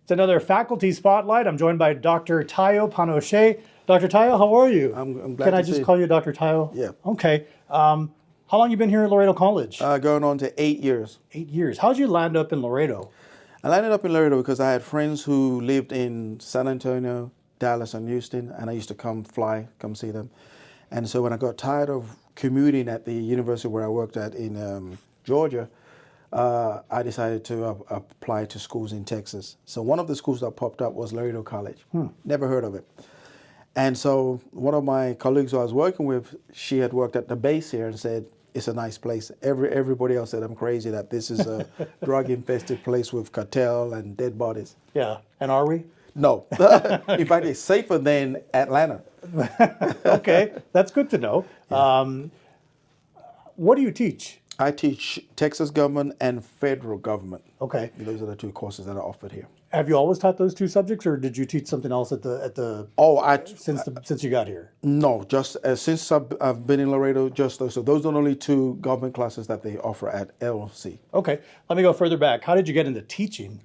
It's another faculty spotlight. I'm joined by Dr. Tayo Penosen. Dr. Tayo, how are you? I'm glad Can I to just see call you Dr. Tayo? Yeah. Okay. How long you been here at Laredo College? Going on to 8 years. 8 years. How'd you land up in Laredo? I landed up in Laredo because I had friends who lived in San Antonio, Dallas, and Houston, and I used to come see them. And so when I got tired of commuting at the university where I worked at in Georgia, I decided to apply to schools in Texas. So one of the schools that popped up was Laredo College. Never heard of it. And so one of my colleagues who I was working with, she had worked at the base here and said, it's a nice place. Everybody else said I'm crazy that this is a drug-infested place with cartel and dead bodies. Yeah. And are we? No. In fact, it's safer than Atlanta. Okay. That's good to know. Yeah. What do you teach? I teach Texas government and federal government. Okay. Those are the two courses that are offered here. Have you always taught those two subjects, or did you teach something else since you got here? No, just since I've been in Laredo, just those. So those are the only two government classes that they offer at LC. Okay. Let me go further back. How did you get into teaching?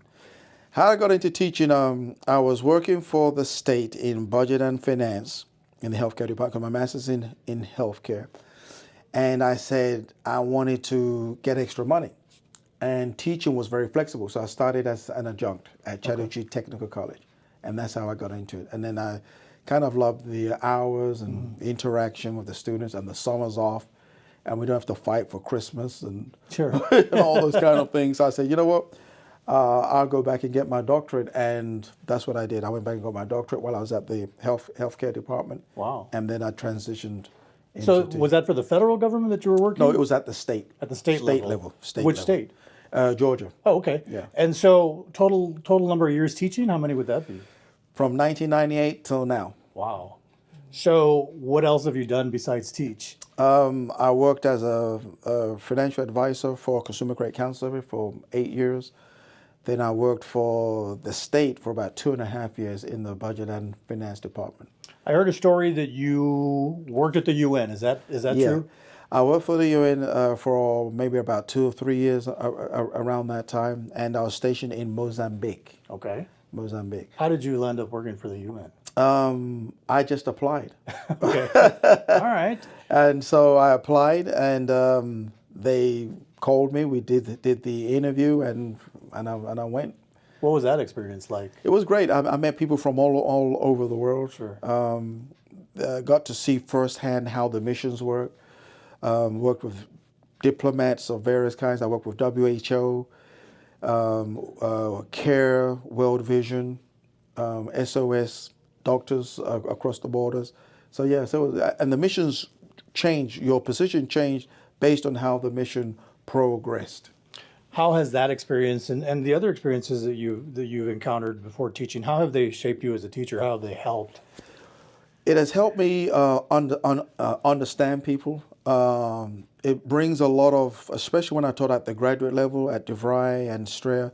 How I got into teaching, I was working for the state in budget and finance in the healthcare department. My master's in healthcare. And I said I wanted to get extra money. And teaching was very flexible. So I started as an adjunct at Chattahoochee Technical College. And that's how I got into it. And then I kind of loved the hours and interaction with the students and the summers off. And we don't have to fight for Christmas and, Sure. and all those kind of things. So I said, you know what? I'll go back and get my doctorate. And that's what I did. I went back and got my doctorate while I was at the healthcare department. Wow. And then I transitioned. So was that for the federal government that you were working? No, it was at the state. At the state level. Which state? Georgia. Oh, okay. Yeah. And so total number of years teaching, how many would that be? From 1998 till now. Wow. So what else have you done besides teach? I worked as a financial advisor for Consumer Credit Counselor for 8 years. Then I worked for the state for about 2.5 years in the budget and finance department. I heard a story that you worked at the UN. Is that true? I worked for the UN for maybe about 2 or 3 years around that time, and I was stationed in Mozambique. Okay. Mozambique. How did you end up working for the UN? I just applied. Okay. All right. And so I applied, and they called me. We did the interview, and I went. What was that experience like? It was great. I met people from all over the world. Sure. Got to see firsthand how the missions work. Worked with diplomats of various kinds. I worked with WHO, CARE, World Vision, SOS, doctors across the borders. So yeah, and the missions changed. Your position changed based on how the mission progressed. How has that experience and the other experiences that you've encountered before teaching, how have they shaped you as a teacher? How have they helped? It has helped me understand people. It brings a lot of, especially when I taught at the graduate level at DeVry and Strayer,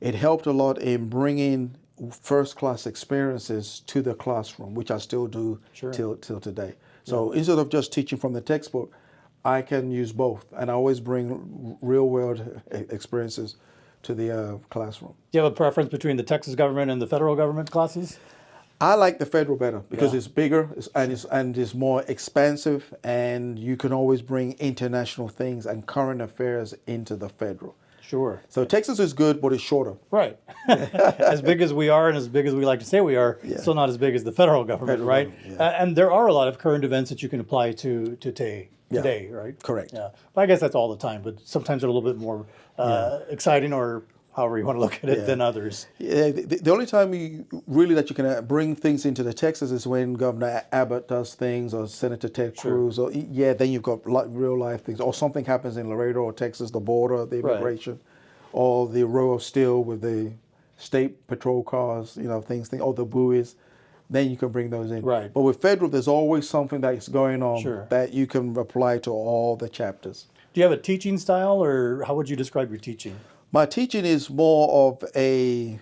it helped a lot in bringing first-class experiences to the classroom, which I still do till today. So instead of just teaching from the textbook, I can use both, and I always bring real-world experiences to the classroom. Do you have a preference between the Texas government and the federal government classes? I like the federal better because it's bigger and it's more expansive, and you can always bring international things and current affairs into the federal. Sure. So Texas is good, but it's shorter. Right. As big as we are and as big as we like to say we are, still not as big as the federal government, right? And there are a lot of current events that you can apply to today, right? Correct. Yeah. But I guess that's all the time, but sometimes they're a little bit more exciting, or however you want to look at it, than others. Yeah, the only time you can bring things into the Texas is when Governor Abbott does things, or Senator Ted Cruz, or then you've got real life things, or something happens in Laredo or Texas, the border, the immigration, or the row of steel with the state patrol cars, things, or the buoys. Then you can bring those in. Right. But with federal, there's always something that's going on that you can apply to all the chapters. Do you have a teaching style, or how would you describe your teaching? My teaching is more of it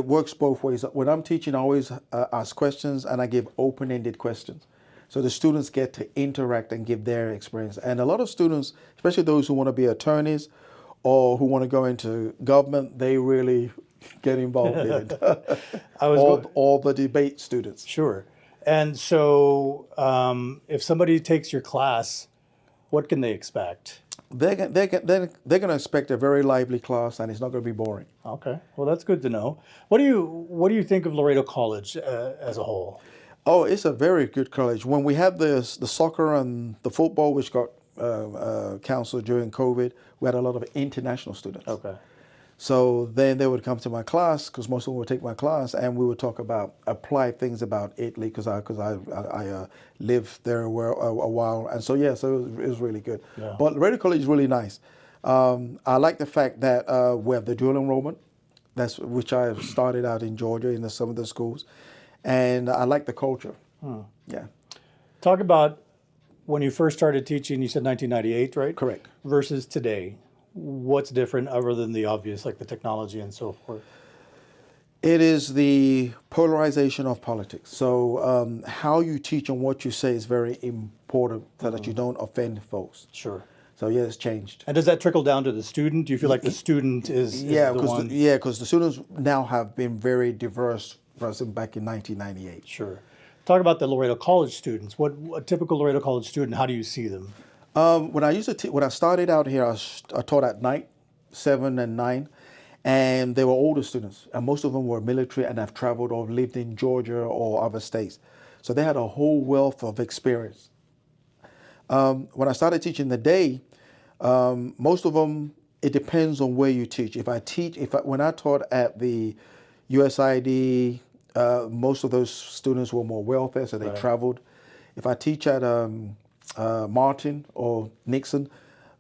works both ways. When I'm teaching, I always ask questions, and I give open-ended questions. So the students get to interact and give their experience. And a lot of students, especially those who want to be attorneys or who want to go into government, they really get involved in it. I was all the debate students. Sure. And so, if somebody takes your class, what can they expect? They're going to expect a very lively class, and it's not going to be boring. Okay, well, that's good to know. What do you think of Laredo College as a whole? Oh, it's a very good college. When we had the soccer and the football, which got canceled during COVID, we had a lot of international students. Okay. So then they would come to my class, because most of them would take my class, and we would talk about applied things about Italy, because I lived there a while, and so yeah, so it was really good. Yeah. But Laredo College is really nice. I like the fact that we have the dual enrollment, which I started out in Georgia in some of the schools, and I like the culture. Yeah. Talk about when you first started teaching. You said 1998, right? Correct. Versus today. What's different other than the obvious, like the technology and so forth? It is the polarization of politics. So how you teach and what you say is very important, so that you don't offend folks. Sure. So yeah, it's changed. And does that trickle down to the student? Do you feel like the student is Yeah, the one? because the students now have been very diverse versus back in 1998. Sure. Talk about the Laredo College students. What a typical Laredo College student, how do you see them? When I started out here, I taught at night, 7 and 9, and they were older students, and most of them were military and have traveled or lived in Georgia or other states. So they had a whole wealth of experience. When I started teaching the day, most of them, it depends on where you teach. When I taught at the USID, most of those students were more welfare, so they traveled. If I teach at Martin or Nixon,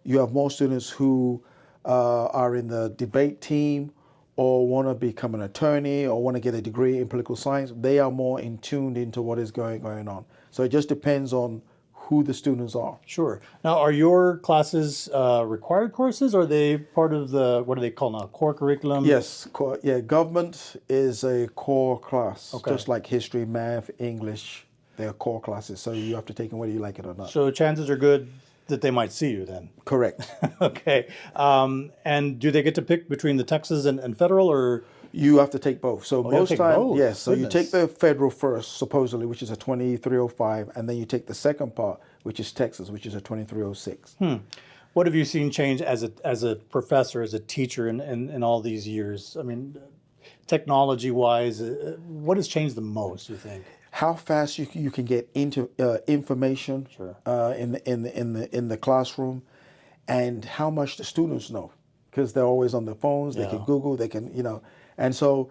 you have more students who are in the debate team or want to become an attorney or want to get a degree in political science. They are more in tuned into what is going on. So it just depends on who the students are. Sure. Now, are your classes required courses, or are they part of the, what do they call now, core curriculum? Yes, government is a core class, Okay. just like history, math, English. They're core classes, so you have to take them whether you like it or not. So chances are good that they might see you then. Correct. Okay. And do they get to pick between the Texas and federal, or? You have to take both. So you have to most take time, both? yes. So you Goodness. take the federal first, supposedly, which is a 2305, and then you take the second part, which is Texas, which is a 2306. What have you seen change as a professor, as a teacher in all these years? I mean, technology-wise, what has changed the most, you think? How fast you can get into information Sure. in the classroom, and how much the students know, because they're always on their phones. They can Google. They can and so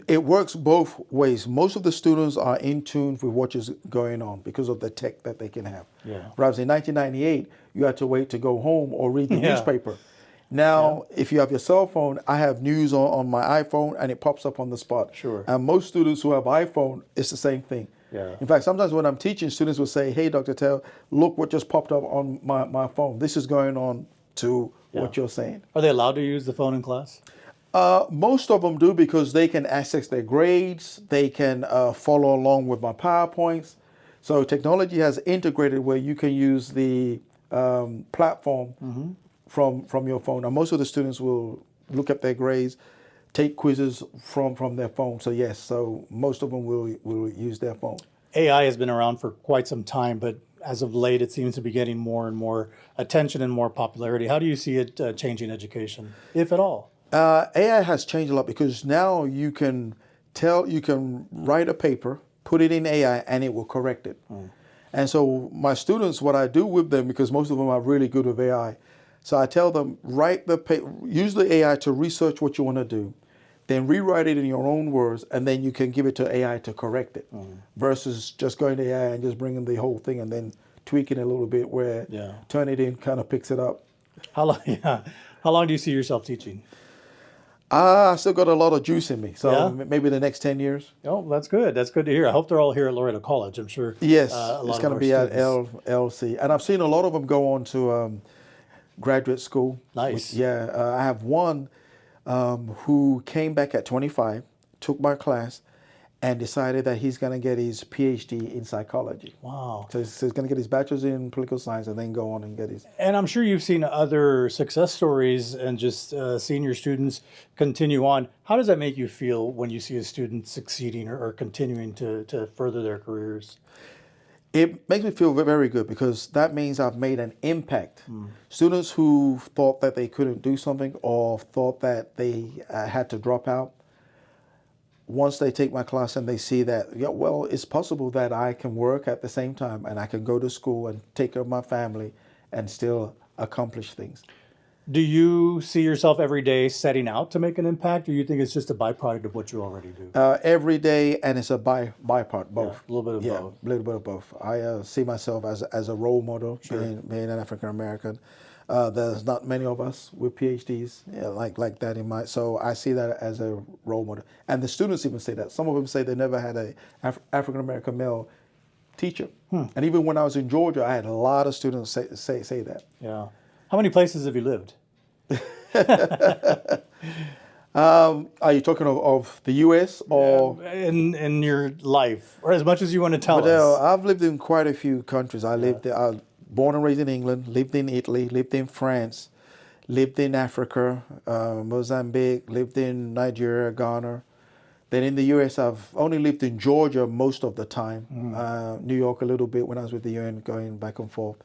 it works both ways. Most of the students are in tune with what is going on because of the tech that they can have. Yeah. Whereas in 1998, you had to wait to go home or read the Yeah. newspaper. Now, if you have your cell phone, I have news on my iPhone, and it pops up on the spot. Sure. And most students who have iPhone, it's the same thing. Yeah. In fact, sometimes when I'm teaching, students will say, "Hey, Dr. Tell, look what just popped up on my phone. This is going on to what you're saying." Are they allowed to use the phone in class? Most of them do, because they can access their grades. They can follow along with my PowerPoints. So technology has integrated where you can use the platform from your phone. And most of the students will look at their grades, take quizzes from their phone. So yes, so most of them will use their phone. AI has been around for quite some time, but as of late, it seems to be getting more and more attention and more popularity. How do you see it changing education, if at all? AI has changed a lot, because now you can write a paper, put it in AI, and it will correct it. And so my students, what I do with them, because most of them are really good with AI, so I tell them, use the AI to research what you want to do, then rewrite it in your own words, and then you can give it to AI to correct it, versus just going to AI and just bringing the whole thing and then tweaking it a little bit where Turnitin kind of picks it up. How long? Yeah. How long do you see yourself teaching? I still got a lot of juice in me, so Yeah? maybe the next 10 years. Oh, that's good. That's good to hear. I hope they're all here at Loreto College. I'm sure. Yes, a lot it's of going to our be at students- LC. And I've seen a lot of them go on to graduate school. Nice. I have one who came back at 25, took my class, and decided that he's going to get his PhD in psychology. Wow. So he's going to get his bachelor's in political science and then go on and get his. And I'm sure you've seen other success stories and just senior students continue on. How does that make you feel when you see a student succeeding or continuing to further their careers? It makes me feel very good because that means I've made an impact. Students who thought that they couldn't do something or thought that they had to drop out, once they take my class and they see that, yeah, well, it's possible that I can work at the same time and I can go to school and take care of my family and still accomplish things. Do you see yourself every day setting out to make an impact, or you think it's just a byproduct of what you already do? Every day, and it's a byproduct, both. Yeah, a little bit of both. A little bit of both. I see myself as a role model, being an African American. There's not many of us with PhDs like that in my. So I see that as a role model, and the students even say that. Some of them say they never had a African American male teacher, and even when I was in Georgia, I had a lot of students say that. Yeah. How many places have you lived? Are you talking of the U.S. or in your life, or as much as you want to tell us? I've lived in quite a few countries. I lived. Born and raised in England, lived in Italy, lived in France, lived in Africa, Mozambique, lived in Nigeria, Ghana. Then in the U.S., I've only lived in Georgia most of the time, New York a little bit when I was with the UN, going back and forth.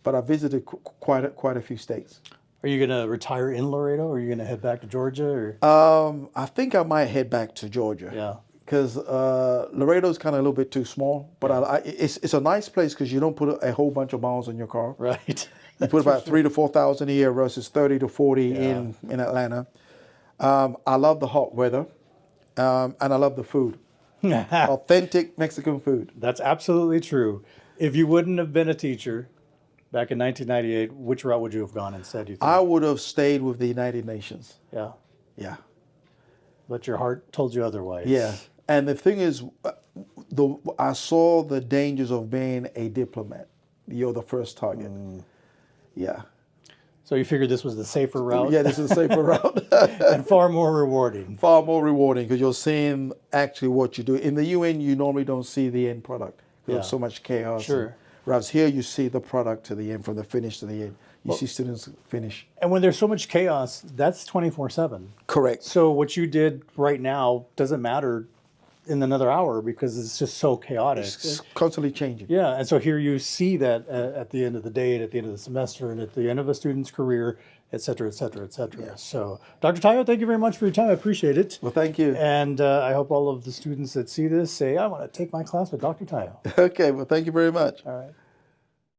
But I visited quite a few states. Are you going to retire in Laredo, or are you going to head back to Georgia? Or? I think I might head back to Georgia. Yeah. Because Laredo's kind of a little bit too small, but it's a nice place because you don't put a whole bunch of miles on your car. Right. You put about 3,000 to 4,000 a year versus 30 to 40 in Atlanta. I love the hot weather, and I love the food. Authentic Mexican food. That's absolutely true. If you wouldn't have been a teacher back in 1998, which route would you have gone instead, you think? I would have stayed with the United Nations. Yeah. Yeah. But your heart told you otherwise. Yeah. And the thing is, I saw the dangers of being a diplomat. You're the first target. Yeah. So you figured this was the safer route? Yeah, this is a safer route. And far more rewarding. Far more rewarding because you're seeing actually what you do. In the UN, you normally don't see the end product. There's so much chaos. Sure. Whereas here, you see the product to the end, from the finish to the end. You see students finish. And when there's so much chaos, that's 24/7. Correct. So what you did right now doesn't matter in another hour because it's just so chaotic. It's constantly changing. Yeah, and so here you see that at the end of the day, and at the end of the semester, and at the end of a student's career, et cetera, et cetera, et cetera. Yeah. So, Dr. Tayo, thank you very much for your time. I appreciate it. Well, thank you. And I hope all of the students that see this say, I want to take my class with Dr. Tayo. Okay, well, thank you very much. All right.